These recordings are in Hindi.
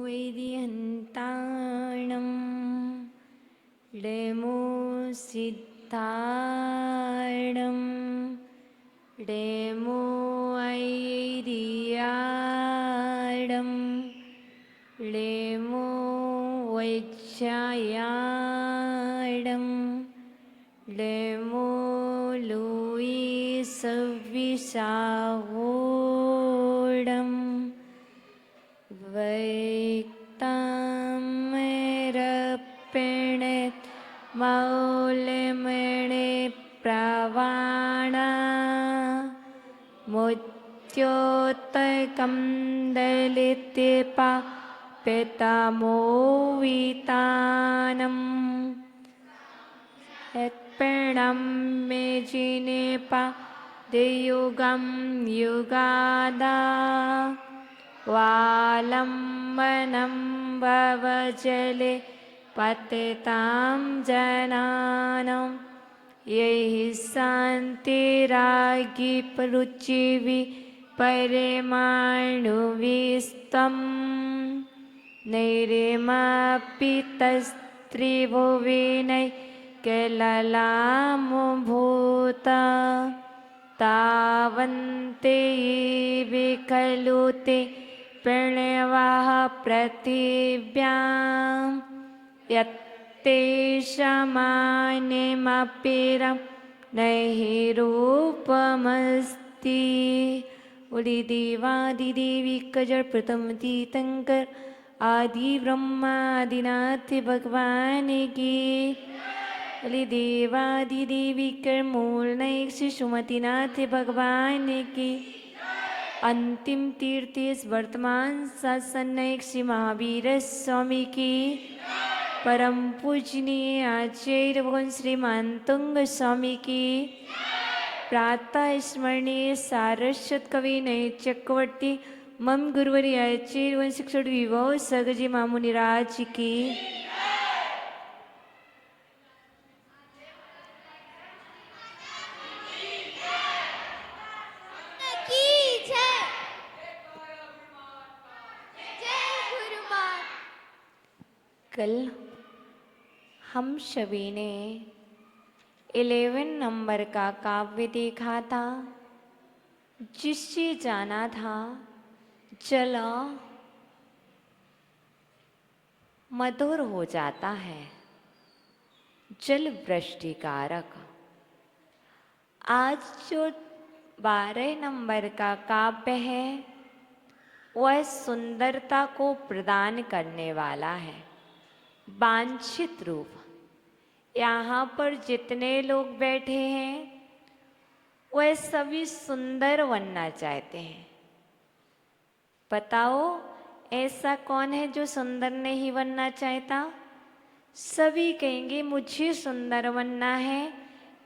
वैरिहन्ताणं डेमो सिद्धाणं डेमो ऐरियाडं डेमो वैच्छायाडं डेमो लुईस विशावोडं वैक्तामरपेणे मौलमेणे प्रवाणा मोत्योत्तकं दलित्यपा पेतामोवितानम् यत्प्रणं मे जिनेपा देयुगं युगादा वालम्बनं भवजले पतितां जनानां यैः शान्तिरागि पृथिवी परमाणुविस्तं नैरेमापि तस्त्रिभुवनै केललामुभूत तावन्ते खलु ते प्रणवाः पृथिव्यां यत्तेषामान्यमपिरं नहि रूपमस्ति। बोली देवादिदेवी कजर प्रथम तीर्थंकर आदि ब्रह्मादिनाथ भगवान की। बोली देवादिदेवी कर मूल नैक श्री सुमतिनाथ भगवान की। अंतिम तीर्थेश वर्तमान शासन नैक श्री महावीर स्वामी की। परम पूजनीय आचार्य भगवान श्री मानतुंग स्वामी की। प्रातः स्मरणीय सारस्वत कवि नय चक्रवर्ती मम गुरुवरी आचार्य वंश शिक्षण विभव सगजी मामुनिराज की। कल हम सभी ने 11 नंबर का काव्य देखा था, जिससे जाना था जल मधुर हो जाता है, जल वृष्टिकारक। आज जो 12 नंबर का काव्य है वह सुंदरता को प्रदान करने वाला है, वांछित रूप। यहाँ पर जितने लोग बैठे हैं वह सभी सुंदर बनना चाहते हैं। बताओ ऐसा कौन है जो सुंदर नहीं बनना चाहता? सभी कहेंगे मुझे सुंदर बनना है,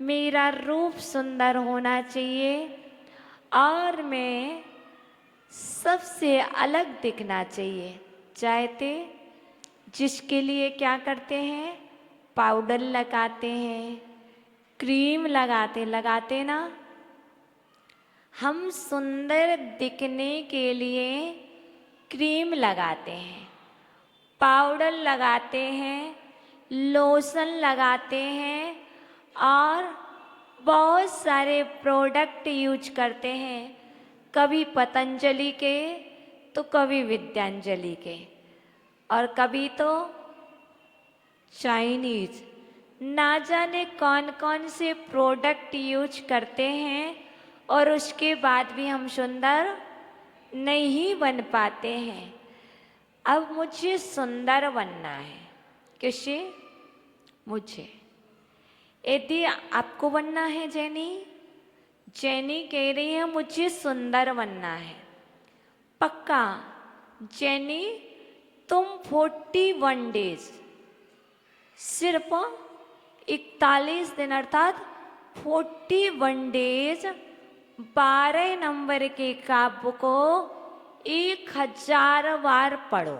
मेरा रूप सुंदर होना चाहिए और मैं सबसे अलग दिखना चाहिए। चाहते जिसके लिए क्या करते हैं? पाउडर लगाते हैं, क्रीम लगाते ना। हम सुंदर दिखने के लिए क्रीम लगाते हैं, पाउडर लगाते हैं, लोशन लगाते हैं और बहुत सारे प्रोडक्ट यूज करते हैं, कभी पतंजलि के तो कभी विद्यांजलि के और कभी तो चाइनीज। ना जाने कौन कौन से प्रोडक्ट यूज करते हैं और उसके बाद भी हम सुंदर नहीं बन पाते हैं। अब मुझे सुंदर बनना है। किसे? मुझे। यदि आपको बनना है जैनी कह रही है मुझे सुंदर बनना है। पक्का जैनी तुम 41 डेज, सिर्फ 41 दिन अर्थात 41 डेज 12 नंबर के काव्य को 1000 बार पढ़ो।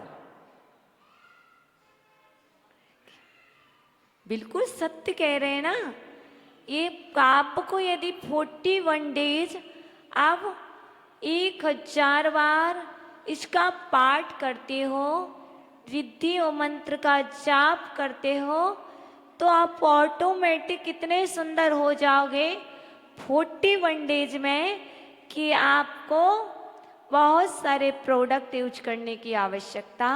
बिल्कुल सत्य कह रहे हैं ना। ये काव्य को यदि 41 डेज आप 1000 बार इसका पाठ करते हो रिद्धि और मंत्र का जाप करते हो तो आप ऑटोमेटिक इतने सुंदर हो जाओगे 41 डेज में कि आपको बहुत सारे प्रोडक्ट यूज करने की आवश्यकता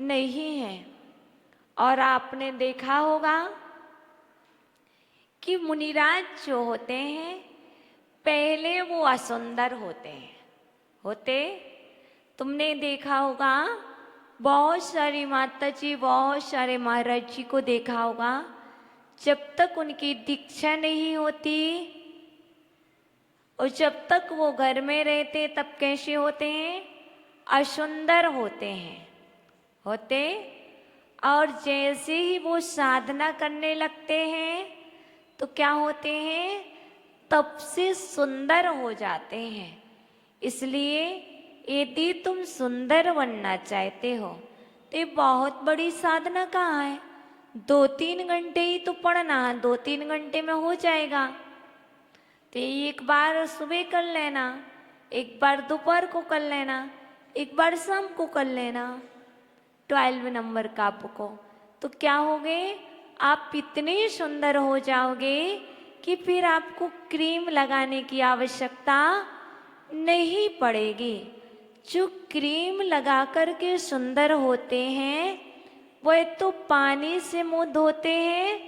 नहीं है। और आपने देखा होगा कि मुनिराज जो होते हैं पहले वो असुंदर होते तुमने देखा होगा, बहुत सारी माता जी, बहुत सारे महाराज जी को देखा होगा, जब तक उनकी दीक्षा नहीं होती और जब तक वो घर में रहते तब कैसे होते हैं? असुंदर होते। और जैसे ही वो साधना करने लगते हैं तो क्या होते हैं? तब से सुंदर हो जाते हैं। इसलिए यदि तुम सुंदर बनना चाहते हो तो ये बहुत बड़ी साधना कहाँ है? 2-3 घंटे ही तो पढ़ना, 2-3 घंटे में हो जाएगा। तो एक बार सुबह कर लेना, एक बार दोपहर को कर लेना, एक बार शाम को कर लेना 12 नंबर का को। तो क्या होगे? आप इतने सुंदर हो जाओगे कि फिर आपको क्रीम लगाने की आवश्यकता नहीं पड़ेगी। जो क्रीम लगा करके सुंदर होते हैं वह तो पानी से मुंह धोते हैं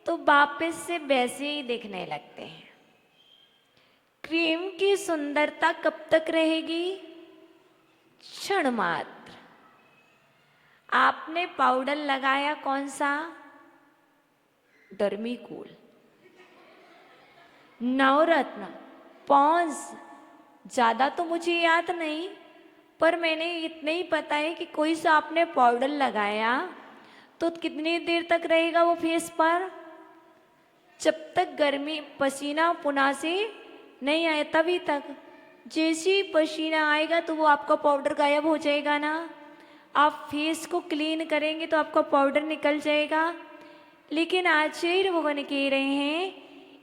तो वापस से वैसे ही दिखने लगते हैं। क्रीम की सुंदरता कब तक रहेगी? क्षण मात्र। आपने पाउडर लगाया कौन सा? डर्मीकूल, नवरत्न, पॉन्स, ज़्यादा तो मुझे याद नहीं, पर मैंने इतना ही पता है कि कोई सा आपने पाउडर लगाया तो कितनी देर तक रहेगा वो फेस पर? जब तक गर्मी पसीना पुना से नहीं आए तभी तक। जैसे ही पसीना आएगा तो वो आपका पाउडर गायब हो जाएगा ना। आप फेस को क्लीन करेंगे तो आपका पाउडर निकल जाएगा। लेकिन आचार्य भगवान कह रहे हैं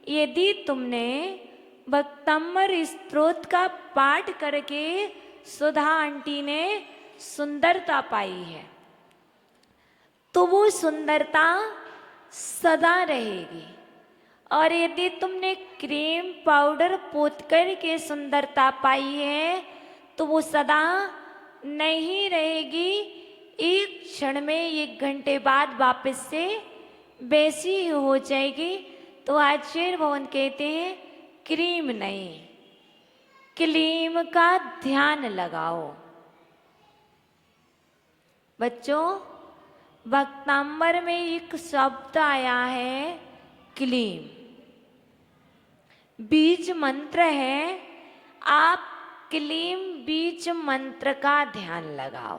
यदि तुमने भक्तम्बर स्तोत्र का पाठ करके सुधा आंटी ने सुंदरता पाई है तो वो सुंदरता सदा रहेगी। और यदि तुमने क्रीम पाउडर पोत कर के सुंदरता पाई है तो वो सदा नहीं रहेगी। एक क्षण में, 1 घंटे बाद वापस से वैसी ही हो जाएगी। तो आचार्य भगवान कहते हैं क्रीम नहीं, क्लीम का ध्यान लगाओ। बच्चों, भक्तांबर में एक शब्द आया है क्लीम, बीज मंत्र है। आप क्लीम बीज मंत्र का ध्यान लगाओ,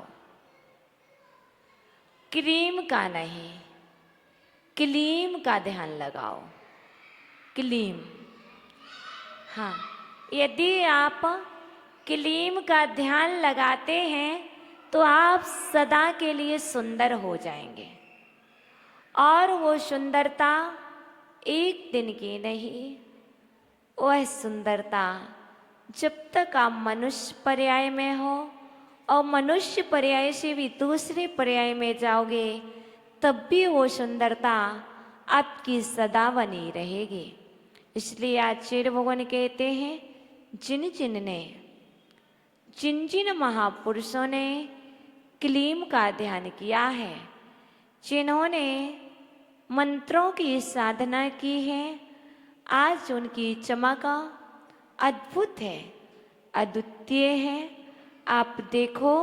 क्रीम का नहीं, क्लीम का ध्यान लगाओ। क्लीम, हाँ, यदि आप क्लीम का ध्यान लगाते हैं तो आप सदा के लिए सुंदर हो जाएंगे। और वो सुंदरता एक दिन की नहीं, वह सुंदरता जब तक आप मनुष्य पर्याय में हो और मनुष्य पर्याय से भी दूसरे पर्याय में जाओगे तब भी वो सुंदरता आपकी सदा बनी रहेगी। इसलिए आचार्य भगवान कहते हैं जिन जिन महापुरुषों ने क्लीम का ध्यान किया है, जिन्होंने मंत्रों की साधना की है, आज उनकी चमक अद्भुत है, अद्वितीय है। आप देखो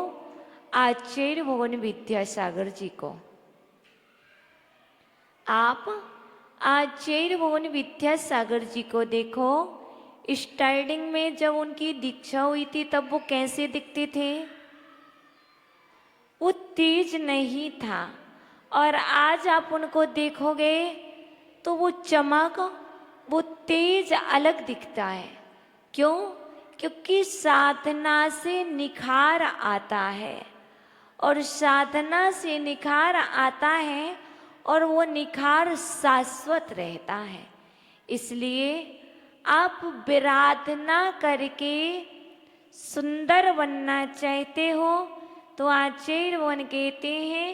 आचार्य भगवान विद्यासागर जी को, आप आचार्य भगवान विद्यासागर जी को देखो। स्टार्टिंग में जब उनकी दीक्षा हुई थी तब वो कैसे दिखते थे? वो तेज नहीं था। और आज आप उनको देखोगे तो वो चमक, वो तेज अलग दिखता है। क्यों? क्योंकि साधना से निखार आता है, और साधना से निखार आता है और वो निखार शाश्वत रहता है। इसलिए आप विराधना करके सुंदर बनना चाहते हो तो आचार्य वन कहते हैं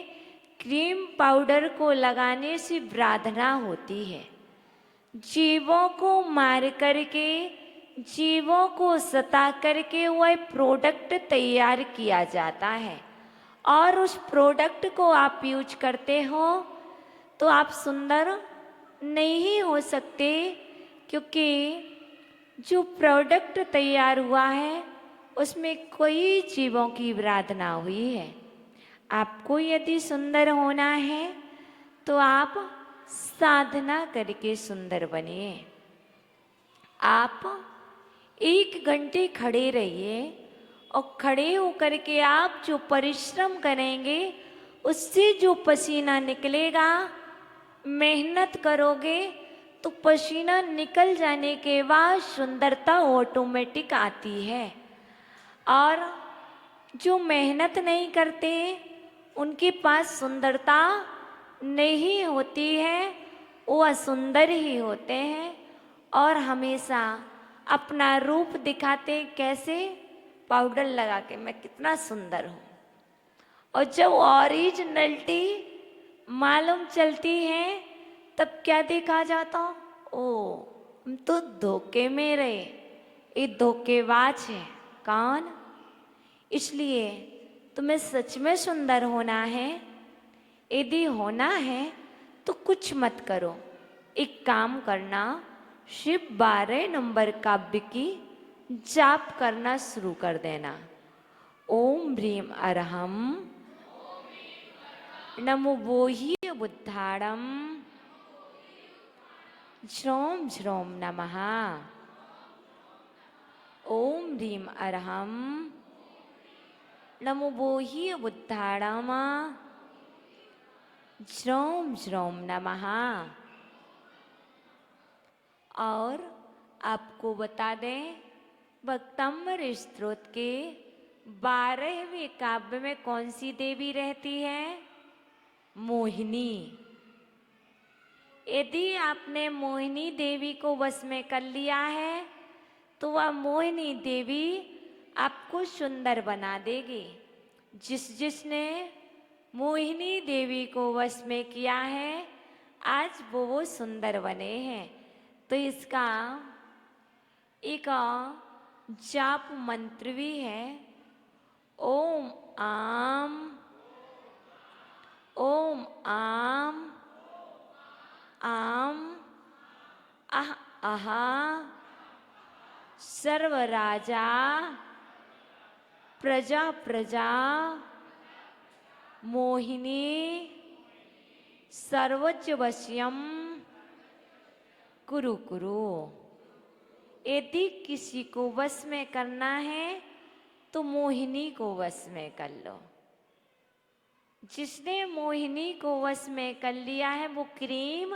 क्रीम पाउडर को लगाने से प्रार्थना होती है। जीवों को मार करके, जीवों को सता करके वह प्रोडक्ट तैयार किया जाता है और उस प्रोडक्ट को आप यूज करते हो तो आप सुंदर नहीं हो सकते, क्योंकि जो प्रोडक्ट तैयार हुआ है उसमें कोई जीवों की आराधना हुई है। आपको यदि सुंदर होना है तो आप साधना करके सुंदर बनिए। आप 1 घंटे खड़े रहिए और खड़े होकर के आप जो परिश्रम करेंगे उससे जो पसीना निकलेगा, मेहनत करोगे तो पसीना निकल जाने के बाद सुंदरता ऑटोमेटिक आती है। और जो मेहनत नहीं करते उनके पास सुंदरता नहीं होती है, वो असुंदर ही होते हैं और हमेशा अपना रूप दिखाते कैसे, पाउडर लगा के मैं कितना सुंदर हूँ। और जब ओरिजिनलिटी मालूम चलती है तब क्या देखा जाता, ओ हम तो धोखे में रहे, ये धोखेबाज है। कौन? इसलिए तुम्हें सच में सुंदर होना है, यदि होना है तो कुछ मत करो, एक काम करना, सिर्फ 12 नंबर काव्य की जाप करना शुरू कर देना। ओम ह्रीम अरहम नमो बोहि बुद्धाड़म ज्रोम ज्रोम नमः। ओम ह्रीम अरहम नमो बोहि बुद्धाड़म ज्रोम ज्रोम नमः। और आपको बता दें, भक्तम्बर स्तोत्र के 12वें काव्य में कौन सी देवी रहती है? मोहिनी। यदि आपने मोहिनी देवी को वश में कर लिया है तो वह मोहिनी देवी आपको सुंदर बना देगी। जिसने मोहिनी देवी को वश में किया है आज वो सुंदर बने हैं। तो इसका एक जाप मंत्र भी है, ओम आम ओम आम आम अह अहा सर्वराजा प्रजा प्रजा मोहिनी सर्वोच्चवश्यम कुरु कुरु। यदि किसी को वश में करना है तो मोहिनी को वश में कर लो। जिसने मोहिनी को वश में कर लिया है वो क्रीम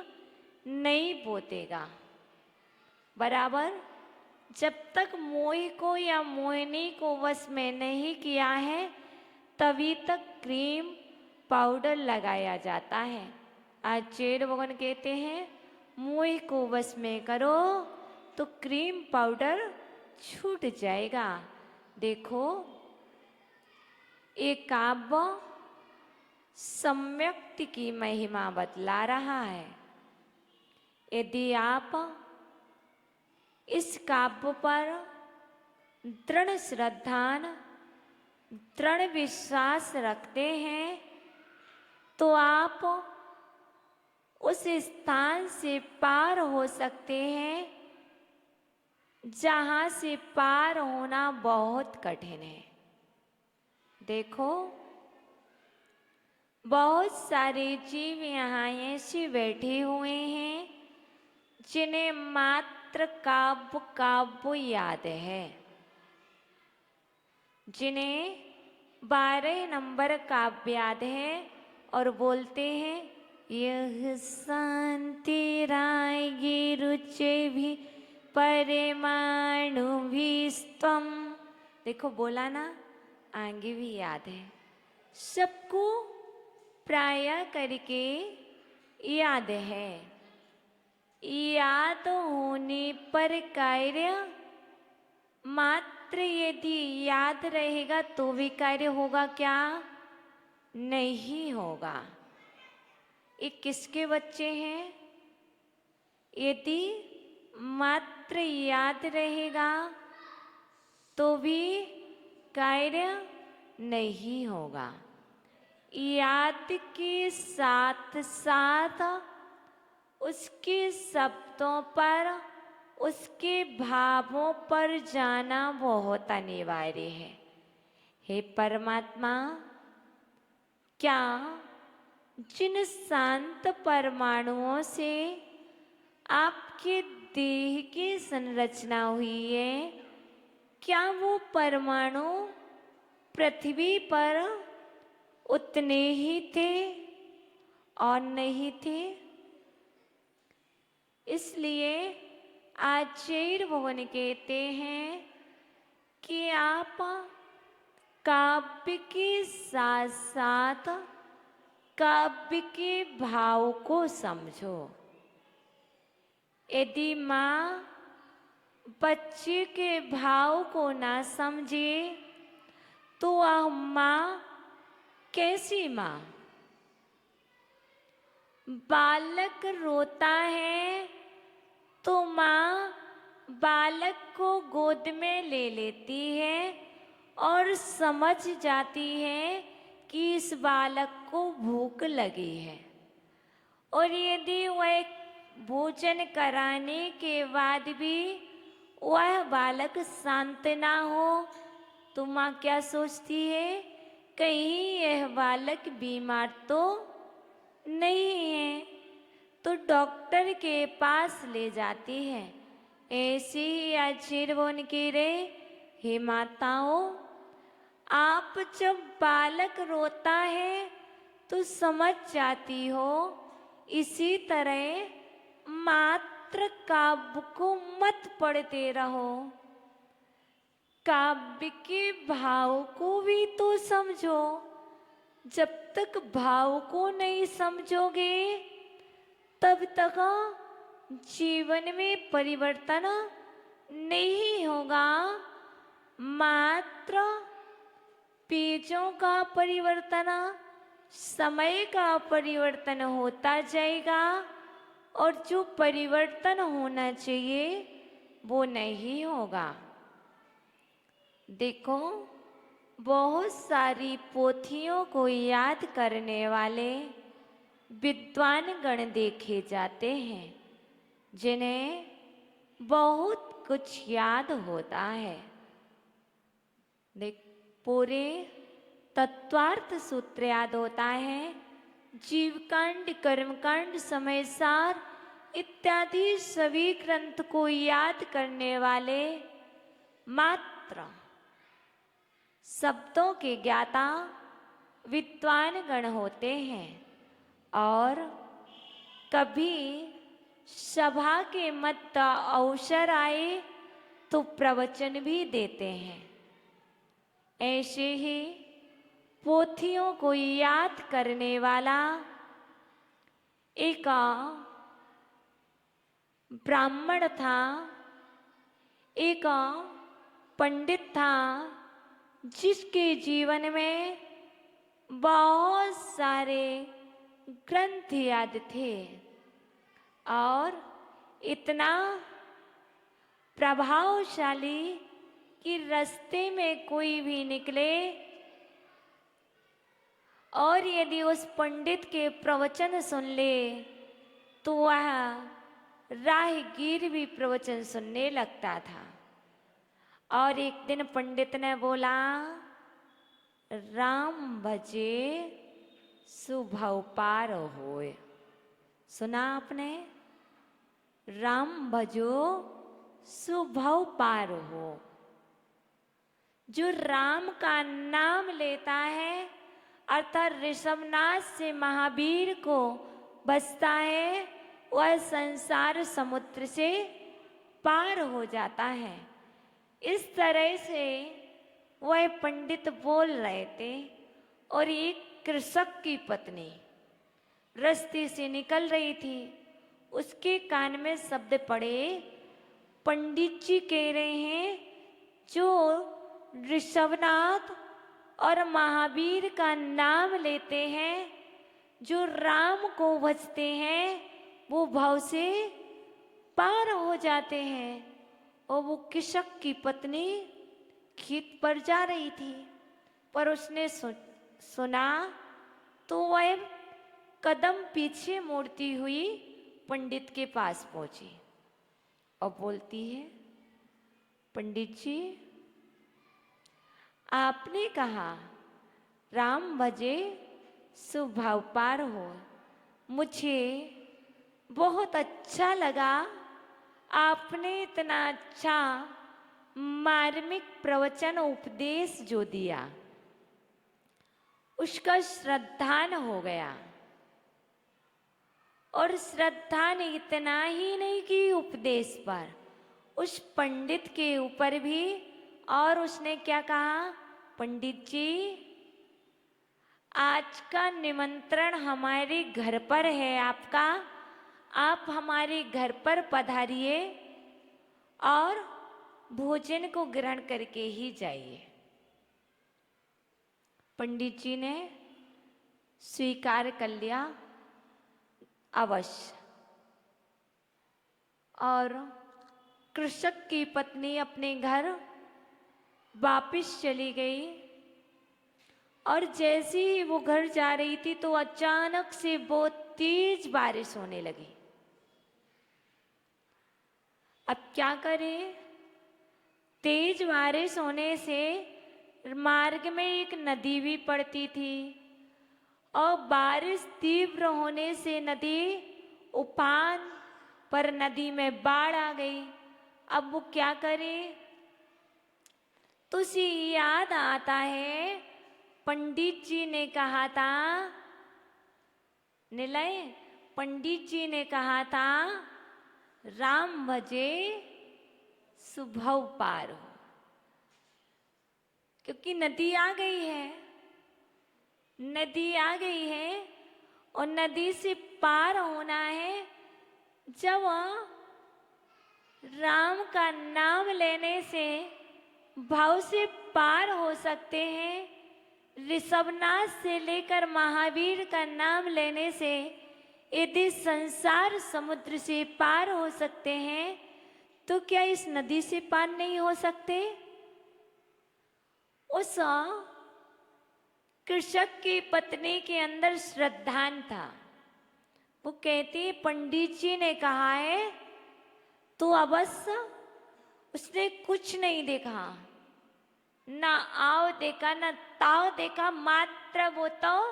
नहीं पोतेगा। बराबर जब तक मोही को या मोहिनी को वश में नहीं किया है तभी तक क्रीम पाउडर लगाया जाता है। आचार्य भगवान कहते हैं मोही को वश में करो तो क्रीम पाउडर छूट जाएगा। देखो ये काव्य सम्यक्ति की महिमा बतला रहा है। यदि आप इस काव्य पर दृढ़ श्रद्धान दृढ़ विश्वास रखते हैं तो आप उस स्थान से पार हो सकते हैं जहां से पार होना बहुत कठिन है। देखो बहुत सारे जीव यहाँ ऐसे बैठे हुए हैं जिन्हें मात्र काव्य याद है, जिन्हें 12 नंबर काव्य याद है और बोलते हैं यह शांति रागी रुचि भी परमाणु भी स्तम। देखो बोला ना, आगे भी याद है। सबको प्राय करके याद है। याद होने पर कार्य मात्र मात्र यदि याद रहेगा तो भी कार्य होगा क्या? नहीं होगा। ये किसके बच्चे हैं? यदि मात्र याद रहेगा तो भी कार्य नहीं होगा। याद के साथ साथ उसके शब्दों पर, उसके भावों पर जाना बहुत अनिवार्य है। हे परमात्मा, क्या जिन शांत परमाणुओं से आपके देह की संरचना हुई है, क्या वो परमाणु पृथ्वी पर उतने ही थे और नहीं थे? इसलिए आचार्य भगवान कहते हैं कि आप काव्य के साथ साथ काव्य के भाव को समझो। यदि माँ बच्चे के भाव को ना समझे तो वह माँ कैसी माँ? बालक रोता है तो माँ बालक को गोद में ले लेती है और समझ जाती है कि इस बालक को भूख लगी है। और यदि वह भोजन कराने के बाद भी वह बालक शांत ना हो तो माँ क्या सोचती है? कहीं यह बालक बीमार तो नहीं है, तो डॉक्टर के पास ले जाती है। ऐसे ही आशीर्वाद की रे, हे माताओं, आप जब बालक रोता है तो समझ जाती हो। इसी तरह मात्र काव्य को मत पढ़ते रहो, काव्य के भाव को भी तो समझो। जब तक भाव को नहीं समझोगे तब तक जीवन में परिवर्तन नहीं होगा। मात्र पेजों का परिवर्तन, समय का परिवर्तन होता जाएगा और जो परिवर्तन होना चाहिए वो नहीं होगा। देखो, बहुत सारी पोथियों को याद करने वाले विद्वान गण देखे जाते हैं जिन्हें बहुत कुछ याद होता है। देख, पूरे तत्वार्थ सूत्र याद होता है, जीवकांड, कर्मकांड, समयसार इत्यादि सभी ग्रंथ को याद करने वाले मात्र शब्दों के ज्ञाता विद्वान गण होते हैं और कभी सभा के मध्य अवसर आए तो प्रवचन भी देते हैं। ऐसे ही पोथियों को याद करने वाला एक ब्राह्मण था, एक पंडित था, जिसके जीवन में बहुत सारे ग्रंथ याद थे और इतना प्रभावशाली कि रास्ते में कोई भी निकले और यदि उस पंडित के प्रवचन सुन ले तो वह राहगीर भी प्रवचन सुनने लगता था। और एक दिन पंडित ने बोला, राम भजे सुभव पार होए। सुना आपने? राम भजो सुभव पार हो। जो राम का नाम लेता है अर्थात ऋषभनाथ से महावीर को बसता है, वह संसार समुद्र से पार हो जाता है। इस तरह से वह पंडित बोल रहे थे और एक कृषक की पत्नी रास्ते से निकल रही थी। उसके कान में शब्द पड़े, पंडित जी कह रहे हैं जो ऋषभनाथ और महावीर का नाम लेते हैं, जो राम को भजते हैं, वो भव से पार हो जाते हैं। और वो कृषक की पत्नी खेत पर जा रही थी, पर उसने सुना तो वह कदम पीछे मोड़ती हुई पंडित के पास पहुंची और बोलती है, पंडित जी, आपने कहा राम भजे सुभव पार हो। मुझे बहुत अच्छा लगा, आपने इतना अच्छा मार्मिक प्रवचन उपदेश जो दिया, उसका श्रद्धान हो गया। और श्रद्धान इतना ही नहीं कि उपदेश पर, उस पंडित के ऊपर भी। और उसने क्या कहा, पंडित जी, आज का निमंत्रण हमारे घर पर है आपका, आप हमारे घर पर पधारिए और भोजन को ग्रहण करके ही जाइए। पंडित जी ने स्वीकार कर लिया अवश्य। और कृषक की पत्नी अपने घर वापिस चली गई। और जैसे ही वो घर जा रही थी तो अचानक से बहुत तेज बारिश होने लगी। अब क्या करें, तेज बारिश होने से मार्ग में एक नदी भी पड़ती थी और बारिश तीव्र होने से नदी उफान पर, नदी में बाढ़ आ गई। अब वो क्या करे, तो उसे याद आता है पंडित जी ने कहा था, निलय, पंडित जी ने कहा था राम भजे सुभव पार हो। क्योंकि नदी आ गई है, नदी आ गई है और नदी से पार होना है। जब राम का नाम लेने से भाव से पार हो सकते हैं, ऋषभनाथ से लेकर महावीर का नाम लेने से यदि संसार समुद्र से पार हो सकते हैं, तो क्या इस नदी से पार नहीं हो सकते? उस कृषक की पत्नी के अंदर श्रद्धान था। वो कहती, पंडित जी ने कहा है तो अवश्य। उसने कुछ नहीं देखा, ना आओ देखा, ना ताव देखा, मात्र वो तो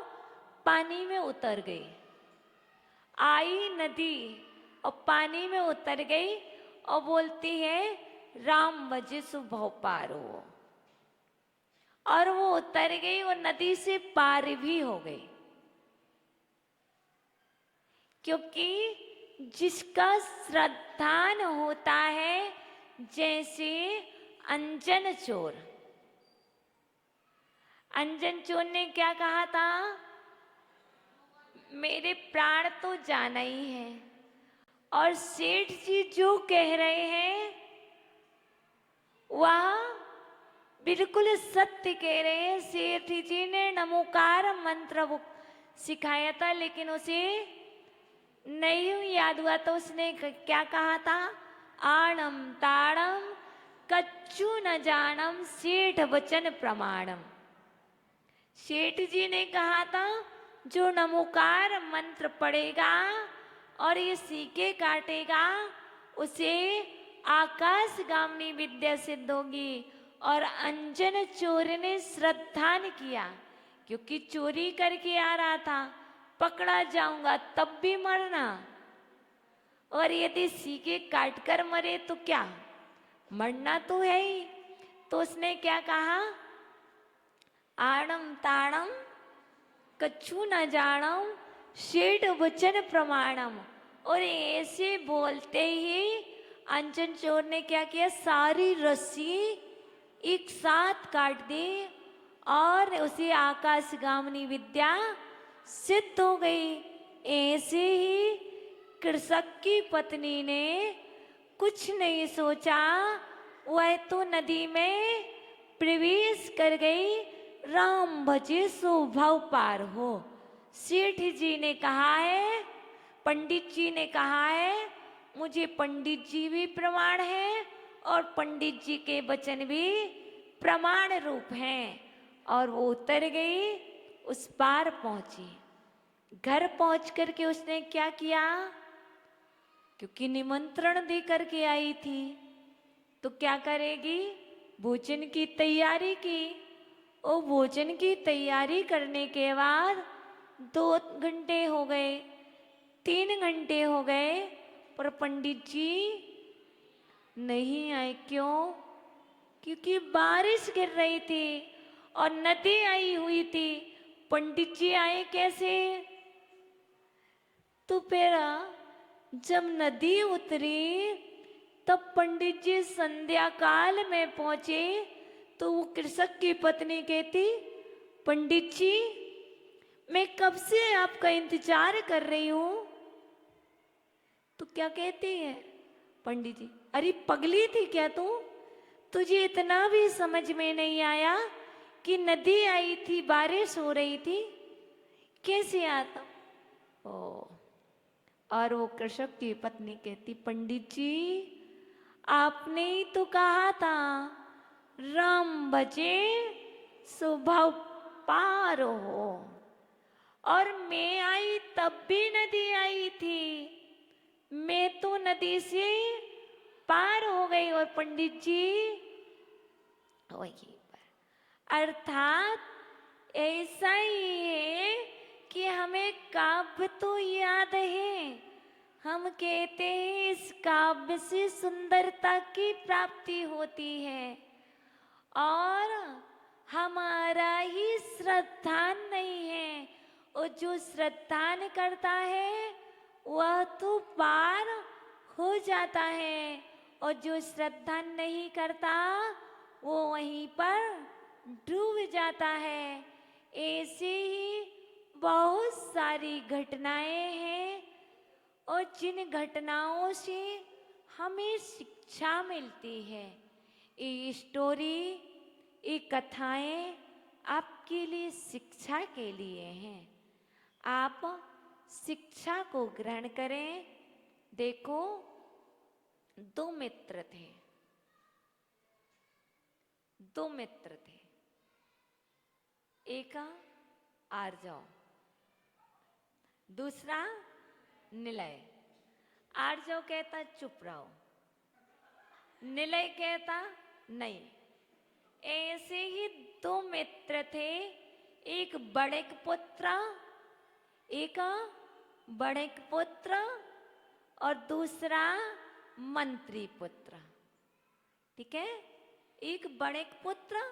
पानी में उतर गई। आई नदी और पानी में उतर गई और बोलती है राम भजे सुभव पार हो। और वो उतर गई और नदी से पार भी हो गई। क्योंकि जिसका श्रद्धान होता है, जैसे अंजन चोर, अंजन चोर ने क्या कहा था, मेरे प्राण तो जाना ही है। और सेठ जी जो कह रहे हैं वह बिल्कुल सत्य कह रहे हैं। सेठ जी ने नमोकार मंत्र सिखाया था, लेकिन उसे नहीं याद हुआ, तो उसने क्या कहा था, आणम ताड़म कच्चू न जानम सेठ वचन प्रमाणम। सेठ जी ने कहा था जो नमोकार मंत्र पढ़ेगा और ये सीके काटेगा, उसे आकाशगामी विद्या सिद्ध होगी। और अंजन चोर ने श्रद्धान किया, क्योंकि चोरी करके आ रहा था, पकड़ा जाऊंगा तब भी मरना, और यदि सीके काट कर मरे तो क्या, मरना तो है ही। तो उसने क्या कहा, आड़म ताड़म कच्छू न जानम सेठ वचन प्रमाणम। और ऐसे बोलते ही अंजन चोर ने क्या किया, सारी रस्सी एक साथ काट दी और उसे आकाशगामिनी विद्या सिद्ध हो गई। ऐसे ही कृषक की पत्नी ने कुछ नहीं सोचा, वह तो नदी में प्रवेश कर गई, राम भजे सो भव पार हो। सेठ जी ने कहा है, पंडित जी ने कहा है, मुझे पंडित जी भी प्रमाण है और पंडित जी के वचन भी प्रमाण रूप हैं। और वो उतर गई, उस पार पहुंची। घर पहुंच करके उसने क्या किया, क्योंकि निमंत्रण दे करके आई थी तो क्या करेगी, भोजन की तैयारी की। और भोजन की तैयारी करने के बाद 2 घंटे हो गए, 3 घंटे हो गए, पर पंडित जी नहीं आए। क्यों? क्योंकि बारिश गिर रही थी और नदी आई हुई थी। पंडित जी आए कैसे? तो फिर जब नदी उतरी तब पंडित जी संध्या काल में पहुंचे तो वो कृषक की पत्नी कहती, पंडित जी मैं कब से आपका इंतजार कर रही हूं। तो क्या कहती है पंडित जी, अरे पगली थी क्या तू? तुझे इतना भी समझ में नहीं आया कि नदी आई थी, बारिश हो रही थी, कैसे आता? ओ, और वो कृषक की पत्नी कहती, पंडित जी आपने ही तो कहा था राम भजे स्वभाव पार हो, और मैं आई तब भी नदी आई थी, मैं तो नदी से पार हो गई और पंडित जी वही पर। अर्थात ऐसा ही है कि हमें काव्य तो याद है, हम कहते हैं इस काव्य से सुंदरता की प्राप्ति होती है, और हमारा ही श्रद्धान नहीं है। और जो श्रद्धान करता है वह तो पार हो जाता है, और जो श्रद्धान नहीं करता वो वहीं पर डूब जाता है। ऐसे ही बहुत सारी घटनाएं हैं, और जिन घटनाओं से हमें शिक्षा मिलती है। ये स्टोरी, ये कथाएं आपके लिए शिक्षा के लिए हैं। आप शिक्षा को ग्रहण करें। देखो, 2 मित्र थे, 2 मित्र थे। एक आर्जव, दूसरा निलय। आर्जव कहता चुप रहो, निलय कहता नहीं। ऐसे ही 2 मित्र थे, एक बड़ेक पुत्र, एक बड़ेक पुत्र और दूसरा मंत्री पुत्र। ठीक है, एक बड़ेक पुत्र,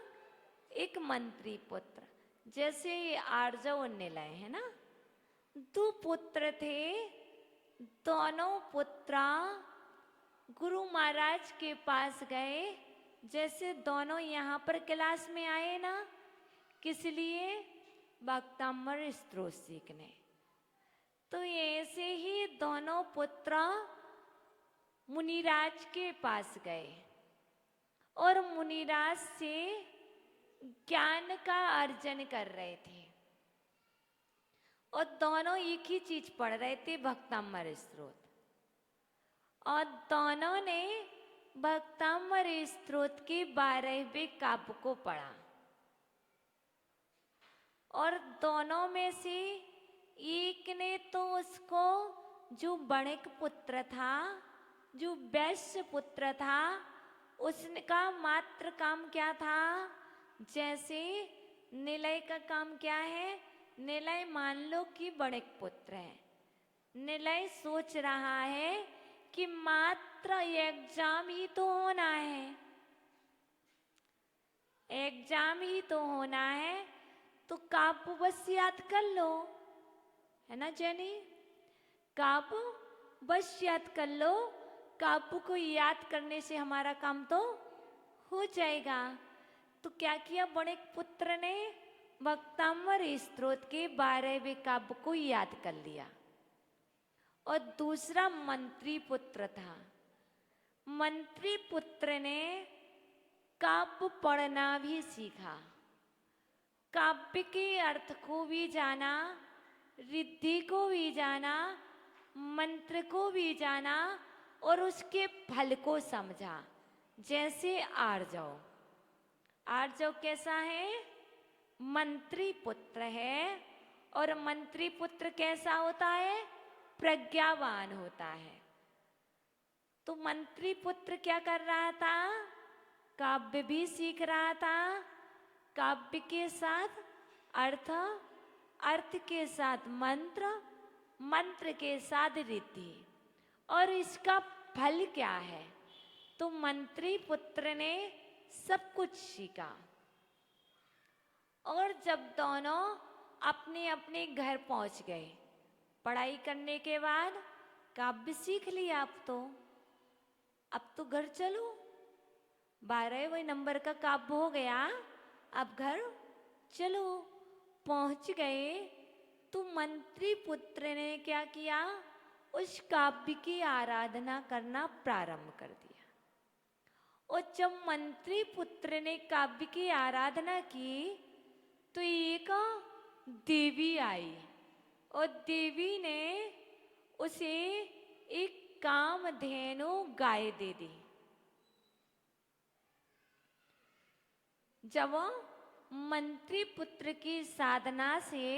एक मंत्री पुत्र। जैसे आर्जव और निलय है ना, 2 पुत्र थे। दोनों पुत्र गुरु महाराज के पास गए। जैसे दोनों यहाँ पर क्लास में आए ना, किस लिए? भक्तामृत स्तोत्र सीखने। तो ऐसे ही दोनों पुत्र मुनिराज के पास गए और मुनिराज से ज्ञान का अर्जन कर रहे थे। और दोनों एक ही चीज पढ़ रहे थे, भक्तामृत स्तोत्र। और दोनों ने भक्तामृत स्तोत्र के 12वें काव्य को पढ़ा। और दोनों में से एक ने तो उसको, जो बड़ेक पुत्र था, जो वैश्य पुत्र था, उसका मात्र काम क्या था? जैसे निलय का काम क्या है? निलय मान लो कि बड़ेक पुत्र है, निलय सोच रहा है कि मात्र एग्जाम ही तो होना है, एग्जाम ही तो होना है, तो काव्य बस याद कर लो, है ना जेनी? काव्य बस याद कर लो, काव्य को याद करने से हमारा काम तो हो जाएगा। तो क्या किया बड़ेक पुत्र ने? भक्तामृत स्तोत्र के 12वें काव्य को याद कर लिया। और दूसरा मंत्री पुत्र था, मंत्री पुत्र ने काव्य पढ़ना भी सीखा, काव्य के अर्थ को भी जाना, रिद्धि को भी जाना, मंत्र को भी जाना और उसके फल को समझा। जैसे आर्जव, आर्जव कैसा है? मंत्री पुत्र है। और मंत्री पुत्र कैसा होता है? प्रज्ञावान होता है। तो मंत्री पुत्र क्या कर रहा था? काव्य भी सीख रहा था, काव्य के साथ अर्थ, अर्थ के साथ मंत्र, मंत्र के साथ रिद्धि। और इसका फल क्या है? तो मंत्री पुत्र ने सब कुछ सीखा। और जब दोनों अपने अपने घर पहुंच गए, पढ़ाई करने के बाद काव्य सीख लिया, अब तो घर चलो, 12वें नंबर का काव्य हो गया, अब घर चलो। पहुंच गए तो मंत्री पुत्र ने क्या किया? उस काव्य की आराधना करना प्रारंभ कर दिया। और जब मंत्री पुत्र ने काव्य की आराधना की तो एक देवी आई और देवी ने उसे एक कामधेनु गाय दे दी। जब मंत्री पुत्र की साधना से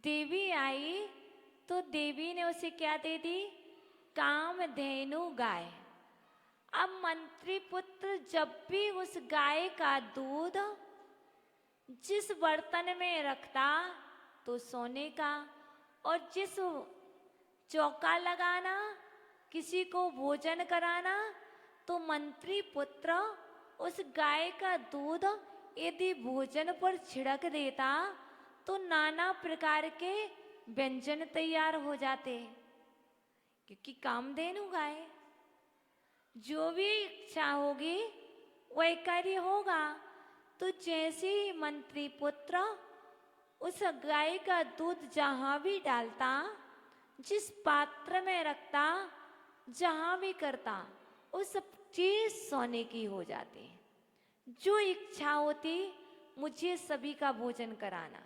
देवी आई तो देवी ने उसे क्या दे दी? कामधेनु गाय। अब मंत्री पुत्र जब भी उस गाय का दूध जिस बर्तन में रखता तो सोने का, और जिस चौका लगाना, किसी को भोजन कराना, तो मंत्री पुत्र उस गाय का दूध यदि भोजन पर छिड़क देता तो नाना प्रकार के व्यंजन तैयार हो जाते, क्योंकि कामधेनु गाय, जो भी इच्छा होगी वह कार्य होगा। तो जैसे ही मंत्री पुत्र उस गाय का दूध जहां भी डालता, जिस पात्र में रखता, जहां भी करता, वो सब चीज सोने की हो जाती। जो इच्छा होती मुझे सभी का भोजन कराना,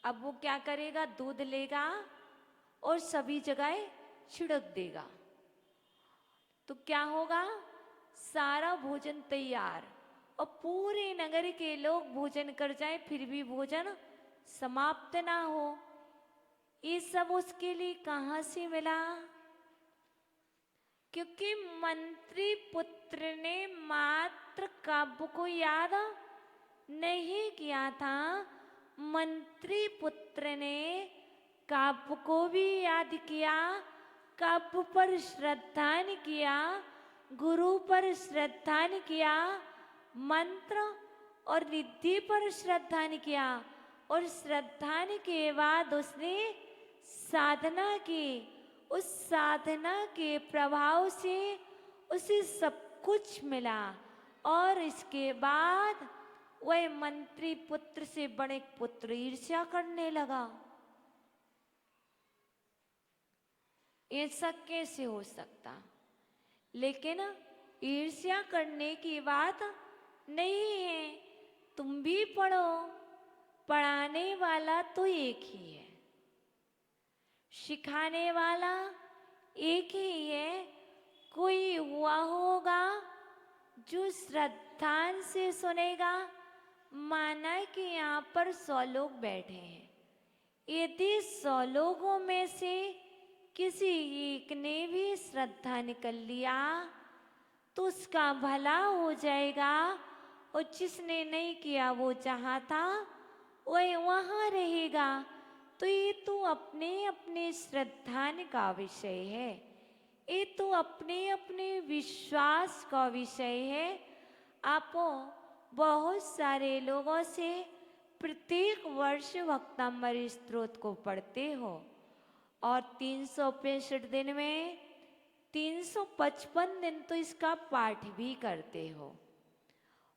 अब वो क्या करेगा? दूध लेगा और सभी जगह छिड़क देगा, तो क्या होगा? सारा भोजन तैयार, और पूरे नगर के लोग भोजन कर जाए फिर भी भोजन समाप्त ना हो। ये सब उसके लिए कहां से मिला? क्योंकि मंत्री पुत्र ने मात्र काव्य को याद नहीं किया था, मंत्री पुत्र ने काव्य को भी याद किया, काव्य पर श्रद्धान किया, गुरु पर श्रद्धान किया, मंत्र और रिद्धि पर श्रद्धान किया, और श्रद्धान के बाद उसने साधना की। उस साधना के प्रभाव से उसे सब कुछ मिला, और इसके बाद वह मंत्री पुत्र से बड़े पुत्र ईर्ष्या करने लगा। ऐसा कैसे हो सकता? लेकिन ईर्ष्या करने की बात नहीं है। तुम भी पढ़ो, पढ़ाने वाला तो एक ही है, सिखाने वाला एक ही है। कोई हुआ होगा जो श्रद्धान से सुनेगा। माना कि यहाँ पर 100 लोग बैठे हैं, यदि 100 लोगों में से किसी एक ने भी श्रद्धा निकल लिया तो उसका भला हो जाएगा, और जिसने नहीं किया वो जहाँ था वह वहाँ रहेगा। तो ये तो अपने अपने श्रद्धान का विषय है, ये तो अपने अपने विश्वास का विषय है। आप बहुत सारे लोगों से प्रत्येक वर्ष भक्तामृत स्तोत्र को पढ़ते हो, और 365 दिन में 355 दिन तो इसका पाठ भी करते हो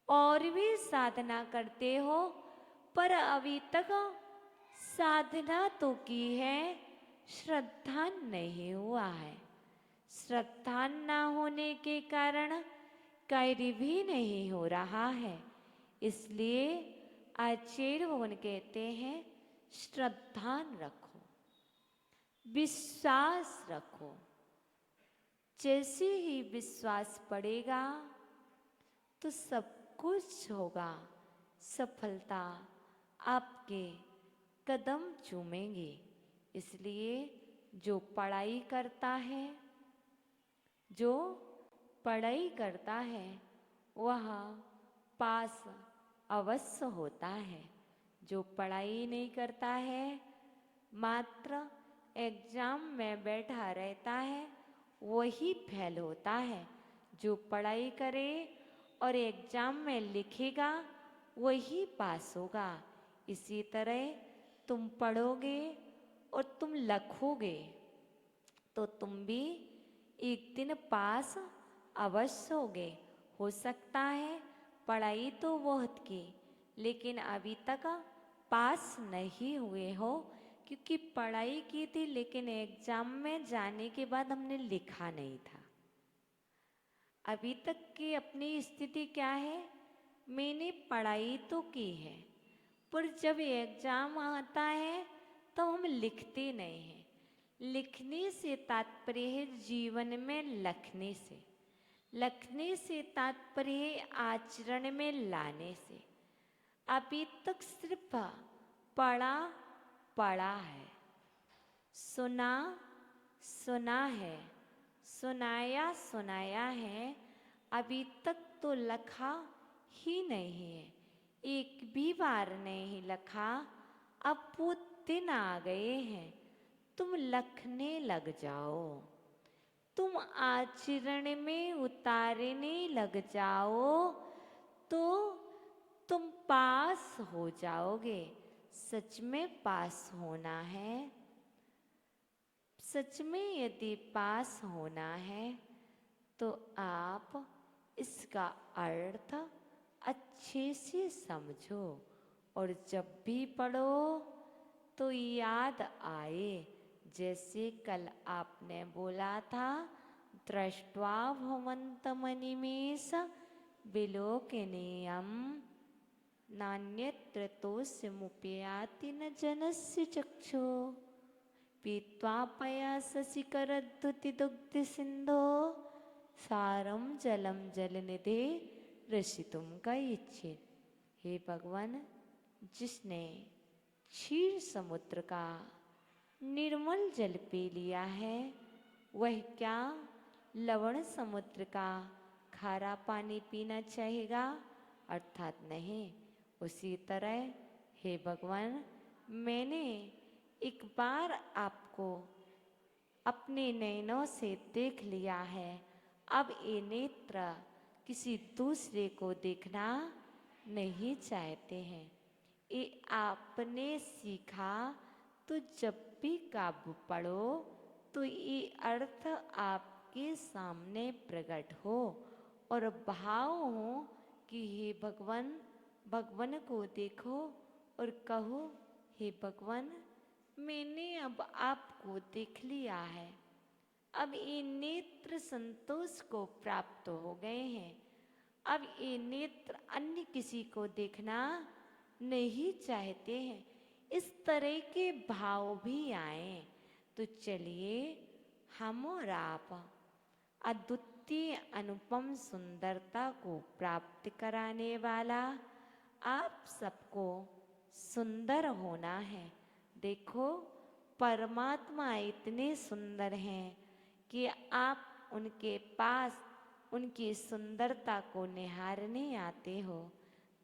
और भी साधना करते हो, पर अभी तक साधना तो की है, श्रद्धा नहीं हुआ है। श्रद्धा न होने के कारण कार्य भी नहीं हो रहा है। इसलिए आचार्य भगवान कहते हैं श्रद्धा रखो, विश्वास रखो। जैसे ही विश्वास पड़ेगा तो सब कुछ होगा। सफलता आपके कदम चूमेंगे। इसलिए जो पढ़ाई करता है, जो पढ़ाई करता है वह पास अवश्य होता है। जो पढ़ाई नहीं करता है, मात्र एग्जाम में बैठा रहता है, वही फेल होता है। जो पढ़ाई करे और एग्जाम में लिखेगा वही पास होगा। इसी तरह तुम पढ़ोगे और तुम लिखोगे तो तुम भी एक दिन पास अवश्य होगे। हो सकता है पढ़ाई तो बहुत की, लेकिन अभी तक पास नहीं हुए हो, क्योंकि पढ़ाई की थी लेकिन एग्जाम में जाने के बाद हमने लिखा नहीं था। अभी तक की अपनी स्थिति क्या है? मैंने पढ़ाई तो की है, पर जब एग्जाम आता है तो हम लिखते नहीं हैं। लिखने से तात्पर्य है जीवन में लिखने से, लिखने से तात्पर्य है आचरण में लाने से। अभी तक सिर्फ पढ़ा पढ़ा है, सुना सुना है, सुनाया सुनाया है, अभी तक तो लिखा ही नहीं है। एक भी बार नहीं लिखा। अब वो दिन आ गए हैं, तुम लिखने लग जाओ, तुम आचरण में उतारने लग जाओ तो तुम पास हो जाओगे। सच में पास होना है। सच में यदि पास होना है तो आप इसका अर्थ अच्छे से समझो, और जब भी पढ़ो तो याद आए। जैसे कल आपने बोला था, दृष्ट्वा भवन्तमनिमेष विलोकनीयम् नान्यत्र तोस्यमुपयाति न जनस्य चक्षु पीत्वा पयाससिकरद्युतिदुग्धसिन्धो सारम जलम जलनिधे रसितुम का इच्छित। हे भगवान, जिसने क्षीर समुद्र का निर्मल जल पी लिया है, वह क्या लवण समुद्र का खारा पानी पीना चाहेगा? अर्थात नहीं। उसी तरह हे भगवान, मैंने एक बार आपको अपने नैनों से देख लिया है। अब ये नेत्र किसी दूसरे को देखना नहीं चाहते हैं। ये आपने सीखा, तो जब भी काव्य पढ़ो तो ये अर्थ आपके सामने प्रकट हो और भाव हो कि हे भगवान, भगवान को देखो और कहो, हे भगवान, मैंने अब आपको देख लिया है। अब ये नेत्र संतोष को प्राप्त हो गए हैं। अब ये नेत्र अन्य किसी को देखना नहीं चाहते हैं। इस तरह के भाव भी आए तो चलिए हम और आप अद्वितीय अनुपम सुंदरता को प्राप्त कराने वाला आप सबको सुंदर होना है। देखो, परमात्मा इतने सुंदर हैं कि आप उनके पास उनकी सुंदरता को निहारने आते हो।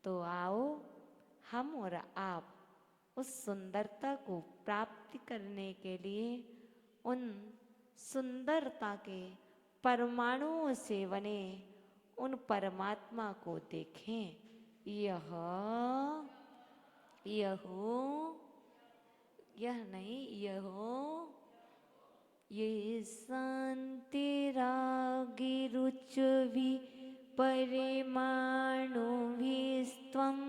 तो आओ हम और आप उस सुंदरता को प्राप्त करने के लिए उन सुंदरता के परमाणुओं से बने उन परमात्मा को देखें। यह नहीं, ये शांति रागी रुचि परिमाणु विस्त्वम्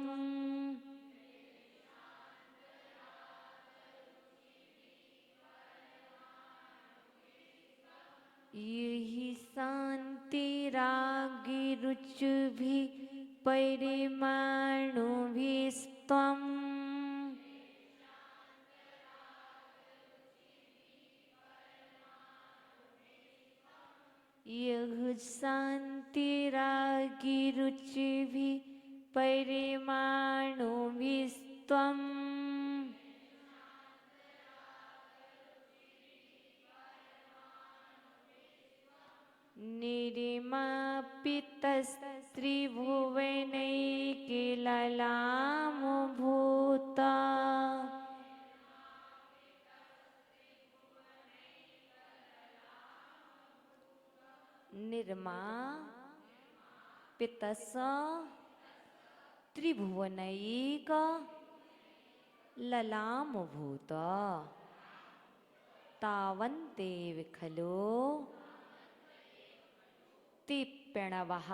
यही शांति रागी रुचि भी परिमाणु भी स्वम यह शांति रागी रुचि भी परिमाणु भी स्वम निर्मापितस्त्रिभुवनैकिललामभूता निर्मापितस् त्रिभुवनैक ललामभूता तावन्तेव खलु तिप्यणवः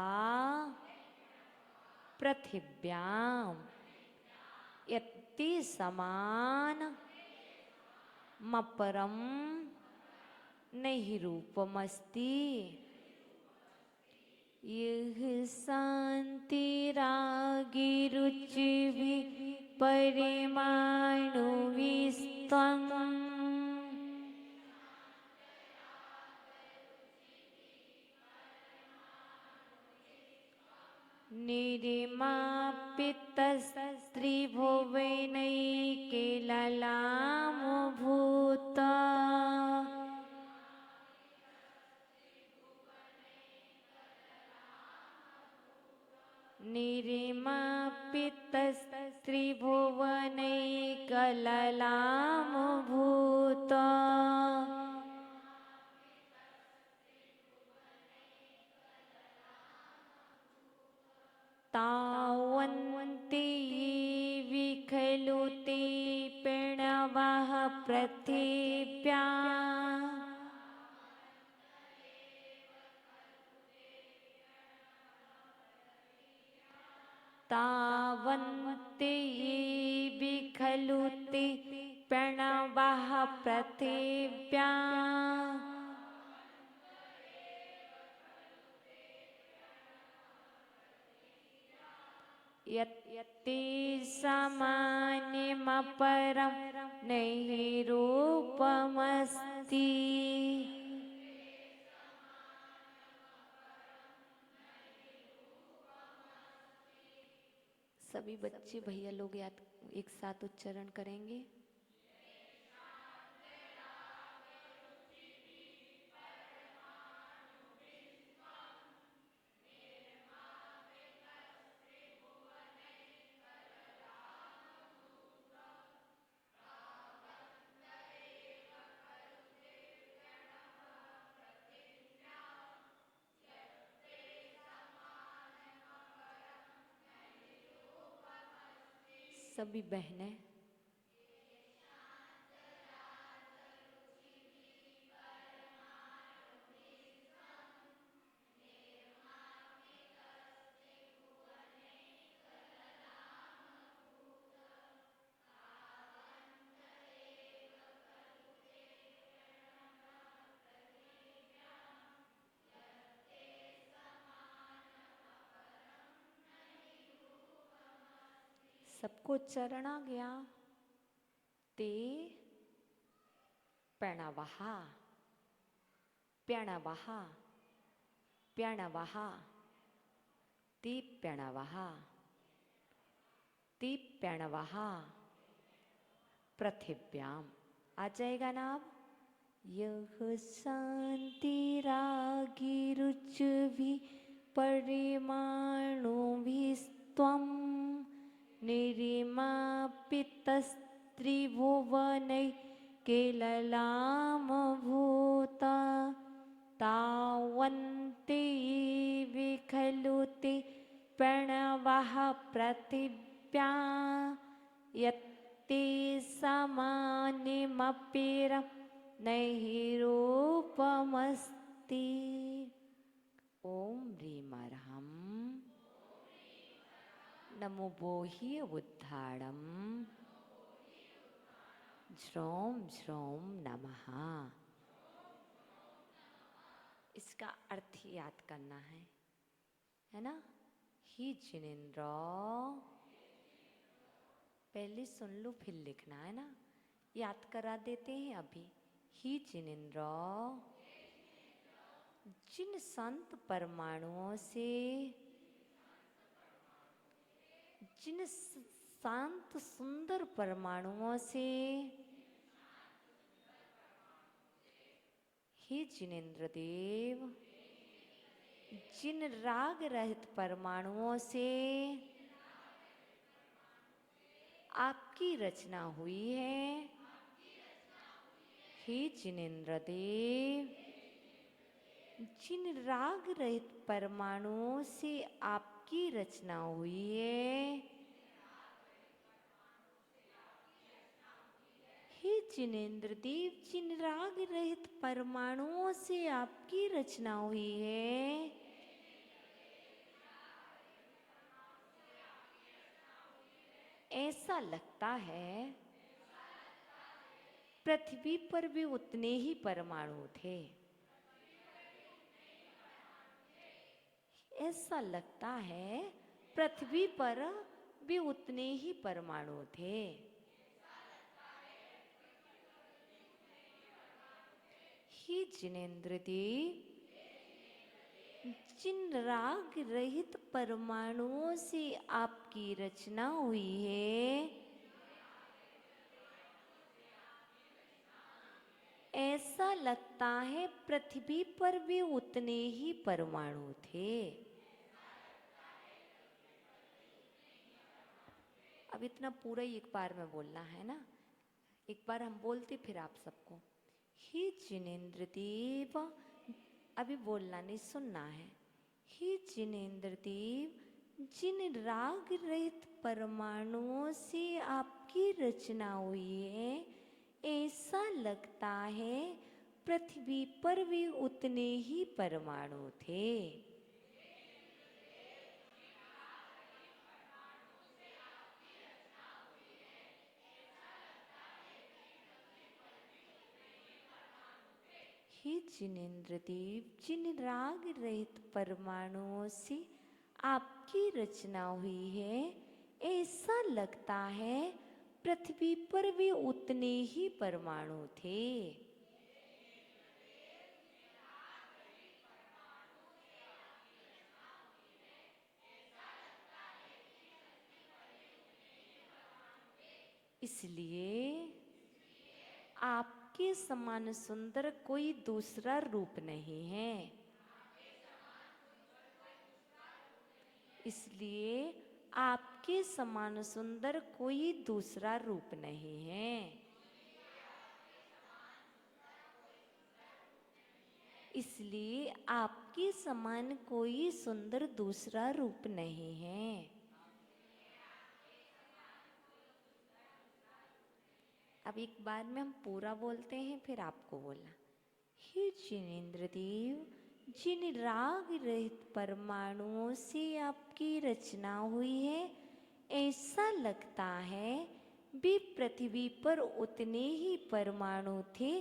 पृथिव्यां यत्ति समान मपरम नहि रूपमस्ति यह शांति रागी रुचि भी परिमाणु विस्त्वं निर्मापितस्त्रिभुवनैकिललामभूता निर्मापितस्त्रिभुवनैकललामभूता तावन्ति विखलु ते प्रणवः पृथिव्या तावन्ति विखलु ते प्रणवः पृथिव्या यत्ते सामान्यमपरं नहि रूपमस्ति सभी बच्चे भैया लोग याद एक साथ उच्चारण करेंगे। सभी बहनें सबको उच्चारण आ गया। ते प्रणवः प्रणवः प्रणवः ते प्रणवः ते प्रणवः पृथिव्याम आ जाएगा ना। अब यह शांति रागी रुचि भी परिमाणु भी स्वम निर्मापितस्त्रिभुवनैकिललामभूता तावन्ति विखलु ते प्रणवः पृथिव्या यत्ते सामान्यमपरं नहि रूपमस्ति। ओम ह्रीमर्हं नमो बोहि उद्धारम ज्रोम ज्रोम नमः। इसका अर्थ ही याद करना है ना। ही जिनेन्द्र, पहले सुन लो फिर लिखना है ना, याद करा देते हैं अभी। ही जिनेन्द्र जिन संत परमाणुओं से, जिन शांत सुंदर परमाणुओं से, हे जिनेन्द्र देव जिन राग रहित परमाणुओं से आपकी रचना हुई है, हे जिनेन्द्र देव जिन राग रहित परमाणुओं से आपकी रचना हुई है, हे जिनेन्द्र देव जिन राग रहित परमाणुओं से आपकी रचना हुई है, ऐसा लगता है पृथ्वी पर भी उतने ही परमाणु थे। ऐसा लगता है पृथ्वी पर भी उतने ही परमाणु थे। हे जिनेन्द्र देव जिन राग रहित परमाणुओं से आपकी रचना हुई है, ऐसा लगता है पृथ्वी पर भी उतने ही परमाणु थे। अब इतना पूरा ही एक बार में बोलना है ना, एक बार हम बोलते फिर आप सबको। हे जिनेन्द्र देव, अभी बोलना नहीं सुनना है। हे जिनेन्द्र देव जिन राग रहित परमाणुओं से आपकी रचना हुई है, ऐसा लगता है पृथ्वी पर भी उतने ही परमाणु थे। हे जिनेन्द्र देव जिन राग रहित परमाणुओं से आपकी रचना हुई है, ऐसा लगता है पृथ्वी पर भी उतने ही परमाणु थे। इसलिए आपके समान सुंदर कोई दूसरा रूप नहीं है। इसलिए आपके समान सुंदर कोई दूसरा रूप नहीं है। इसलिए आपके समान कोई सुंदर दूसरा रूप नहीं है। अब एक बार में हम पूरा बोलते हैं फिर आपको बोलना। हे जिनेन्द्र देव जिन राग रहित परमाणुओं से आपकी रचना हुई है, ऐसा लगता है भी पृथ्वी पर उतने ही परमाणु थे।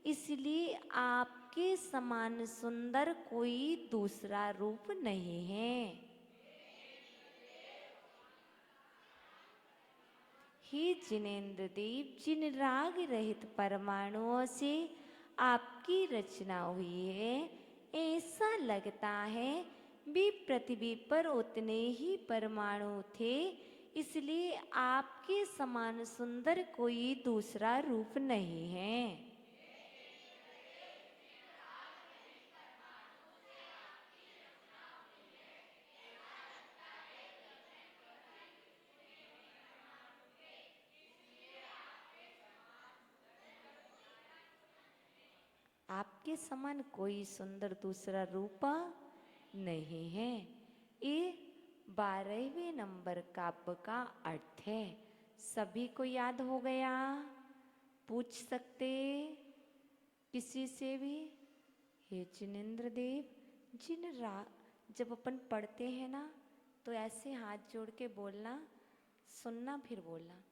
इसलिए आपके समान सुंदर कोई दूसरा रूप नहीं है। हे जिनेन्द्र देव जिन राग रहित परमाणुओं से आपकी रचना हुई है, ऐसा लगता है भी पृथ्वी पर उतने ही परमाणु थे। इसलिए आपके समान सुंदर कोई दूसरा रूप नहीं है। आपके समान कोई सुंदर दूसरा रूप नहीं है। ये 12वें नंबर काव्य का अर्थ है। सभी को याद हो गया? पूछ सकते किसी से भी। हे जिनेन्द्र देव जिन जब अपन पढ़ते हैं ना तो ऐसे हाथ जोड़ के बोलना, सुनना फिर बोलना।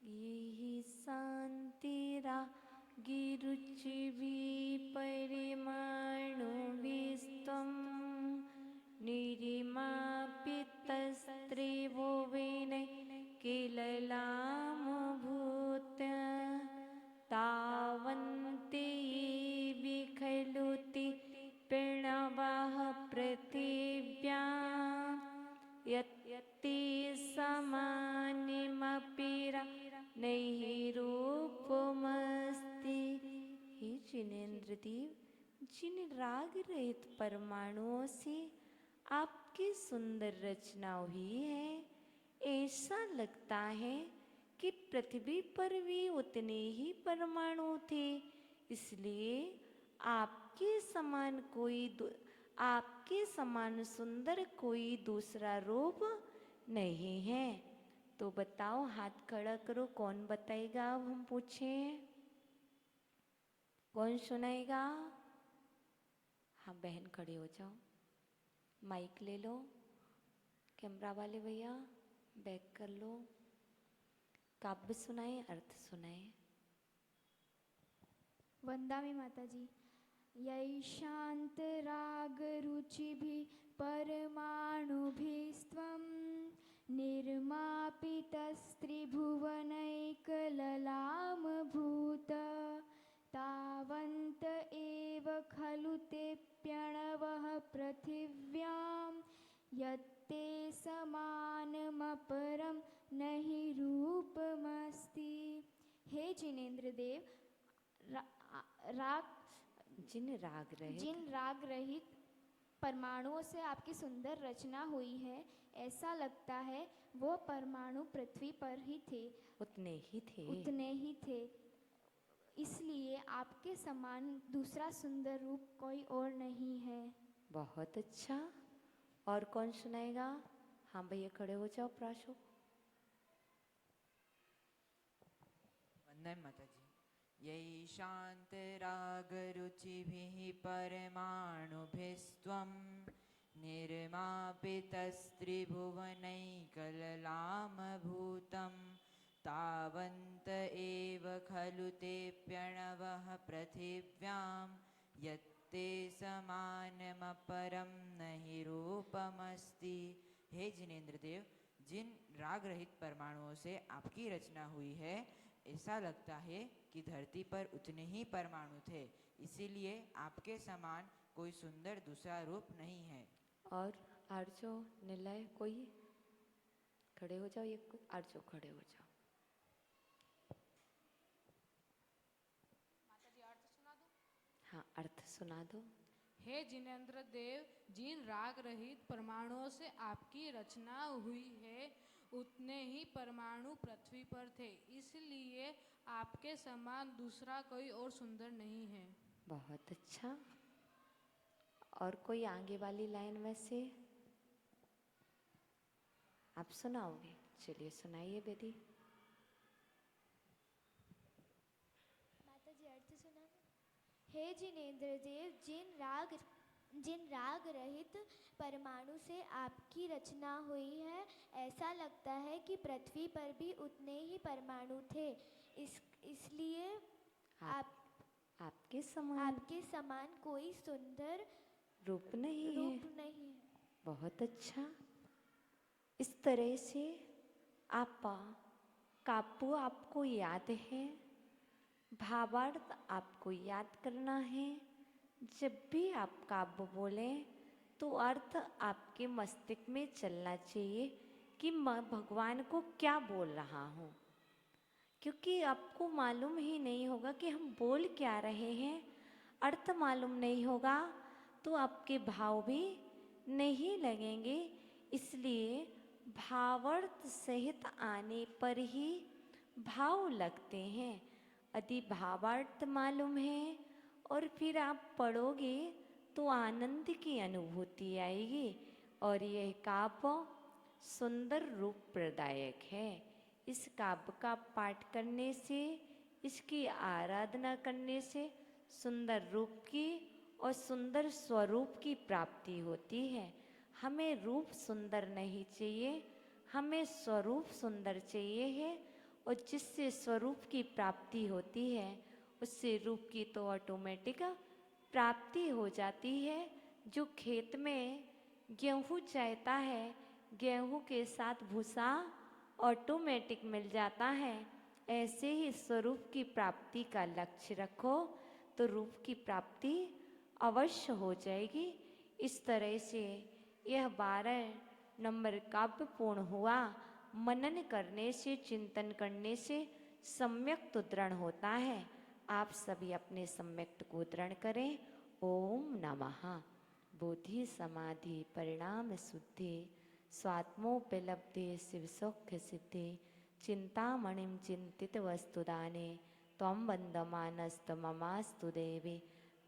यही शांति गिरुचिभिः परिमाणुभिस्त्वं निरिमापितस्त्रिभुवने किललामभूत् तावन्ते विखलुति प्रणवः पृथिव्यां यत्ते समानिमपि नैहि रूपमस्ति। हे जिनेन्द्र देव, जिन राग रहित परमाणुओं से आपकी सुंदर रचना हुई है, ऐसा लगता है कि पृथ्वी पर भी उतने ही परमाणु थे, इसलिए आपके समान सुंदर कोई दूसरा रूप नहीं है। तो बताओ, हाथ खड़ा करो, कौन बताएगा? अब हम पूछें, कौन सुनाएगा? हाँ बहन, खड़े हो जाओ, माइक ले लो, कैमरा वाले भैया बैक कर लो, काव्य सुनाए, अर्थ सुनाए। वंदामी माता जी। यही शांत राग रुचिभिः परमाणुभिस्त्वं निर्मापितस्त्रिभुवनैकललामभूत तावन्त एव खलु ते प्रणवः पृथिव्यां यत्ते समानमपरं नहि रूपमस्ति। हे जिनेन्द्र देव, जिन राग रहित परमाणुओं से आपकी सुंदर रचना हुई है, ऐसा लगता है वो परमाणु पृथ्वी पर ही थे, उतने ही थे। इसलिए आपके समान दूसरा सुंदर रूप कोई और नहीं है। बहुत अच्छा। और कौन सुनाएगा? हाँ भैया, खड़े हो जाओ, प्राशो। वंदन माता जी। यही शांत राग रुचिभिः परमाणुभिस्त्वं निर्मापितस्त्रिभुवनैकललामभूतं तावन्त एव खलु ते प्रणवः पृथिव्यां यत्ते समानमपरं नहि रूपमस्ति। हे जिनेन्द्र देव, जिन राग रहित परमाणुओं से आपकी रचना हुई है, ऐसा लगता है कि धरती पर उतने ही परमाणु थे, इसीलिए आपके समान कोई सुंदर दूसरा रूप नहीं है। और आर्जो, निलय, कोई खड़े हो जाओ, ये आर्जो खड़े हो जाओ। माता जी, अर्थ सुना दो? हाँ, अर्थ सुना दो। हे जिनेन्द्र देव, जिन राग रहित परमाणुओं से आपकी रचना हुई है, उतने ही परमाणु पृथ्वी पर थे, इसलिए आपके समान दूसरा कोई और सुंदर नहीं है। बहुत अच्छा। और कोई आगे वाली लाइन में से आप सुनाओगे? चलिए सुनाइए बेटी। माता जी, अर्थ सुना। हे जिनेन्द्र देव, जिन राग रहित परमाणु से आपकी रचना हुई है, ऐसा लगता है कि पृथ्वी पर भी उतने ही परमाणु थे, इसलिए आपके समान कोई सुंदर रूप नहीं है। बहुत अच्छा। इस तरह से काव्य आपको याद है, भावार्थ आपको याद करना है। जब भी आप काव्य बोलें तो अर्थ आपके मस्तिष्क में चलना चाहिए कि मैं भगवान को क्या बोल रहा हूँ, क्योंकि आपको मालूम ही नहीं होगा कि हम बोल क्या रहे हैं, अर्थ मालूम नहीं होगा तो आपके भाव भी नहीं लगेंगे। इसलिए भावार्थ सहित आने पर ही भाव लगते हैं। यदि भावार्थ मालूम है और फिर आप पढ़ोगे तो आनंद की अनुभूति आएगी, और यह काव्य सुंदर रूप प्रदायक है। इस काव्य का पाठ करने से, इसकी आराधना करने से सुंदर रूप की और सुंदर स्वरूप की प्राप्ति होती है। हमें रूप सुंदर नहीं चाहिए, हमें स्वरूप सुंदर चाहिए है, और जिससे स्वरूप की प्राप्ति होती है उससे रूप की तो ऑटोमेटिक प्राप्ति हो जाती है। जो खेत में गेहूं चाहता है, गेहूं के साथ भूसा ऑटोमेटिक मिल जाता है। ऐसे ही स्वरूप की प्राप्ति का लक्ष्य रखो तो रूप की प्राप्ति अवश्य हो जाएगी। इस तरह से यह 12 नंबर काव्य पूर्ण हुआ। मनन करने से, चिंतन करने से सम्यक तो दृढ़ होता है। आप सभी अपने सम्यक को दृढ़ करें। ओम नमः। बोधि समाधि परिणाम शुद्धि स्वात्मोपलब्धि शिव सौख्य सिद्धि चिंतामणिम चिंतित वस्तुदाने त्वं वंदमानस्त ममास्तु देवी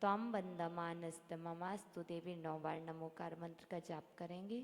त्वं वंदमानस्त ममास्तु देवी। 9 बार नमोकार मंत्र का जाप करेंगे।